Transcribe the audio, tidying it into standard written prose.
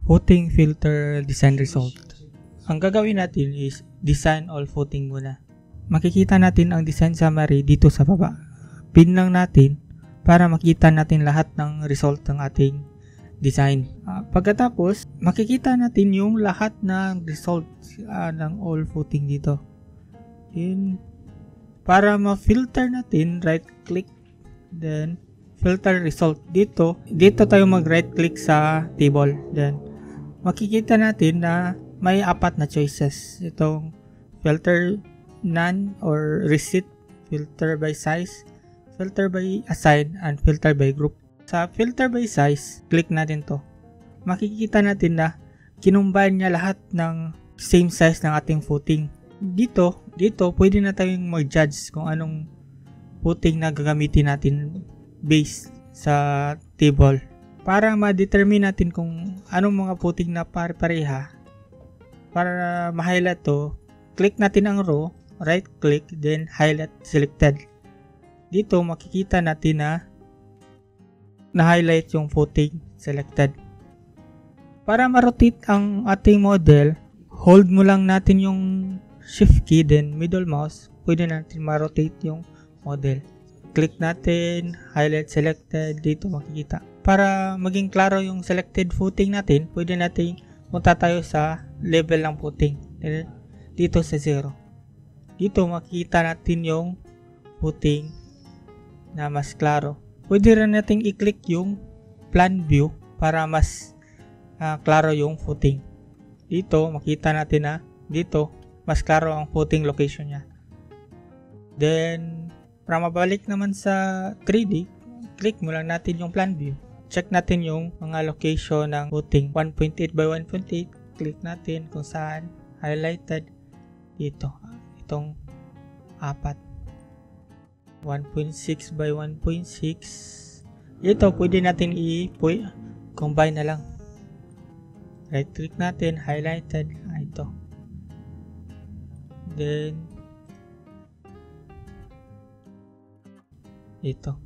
Footing filter design result. Ang gagawin natin is design all footing muna. Makikita natin ang design summary dito sa baba. Pin lang natin para makita natin lahat ng result ng ating design. Pagkatapos, makikita natin yung lahat ng result ng all footing dito. Yun. Para ma-filter natin, right click, then filter result. Dito tayo mag-right click sa table. Then, makikita natin na may 4 na choices. Itong filter none or receipt, filter by size, filter by assign, and filter by group. Sa filter by size, click natin to. Makikita natin na kinumbine niya lahat ng same size ng ating footing. Dito, pwede na tayong mag-judge kung anong footing na gagamitin natin based sa table. Para ma-determine natin kung anong mga footing na pareha, para ma-highlight to, click natin ang row, right click, then highlight selected. Dito makikita natin na na-highlight yung footing selected. Para ma-rotate ang ating model, hold mo lang natin yung shift key, then middle mouse, pwede natin ma-rotate yung model. Click natin, highlight selected, dito makikita. Para maging klaro yung selected footing natin, pwede natin punta tayo sa level ng footing. Dito sa 0. Dito makikita natin yung footing na mas klaro. Pwede rin natin i-click yung plan view para mas klaro yung footing. Dito makita natin na dito mas klaro ang footing location niya. Then para mabalik naman sa 3D, click mo lang natin yung plan view. Check natin yung mga location ng footing. 1.8 by 1.8, click natin kung saan highlighted dito. Itong 4. 1.6 by 1.6. Ito pwede natin i-combine na lang. Right click natin, highlighted. Ito. Then ito.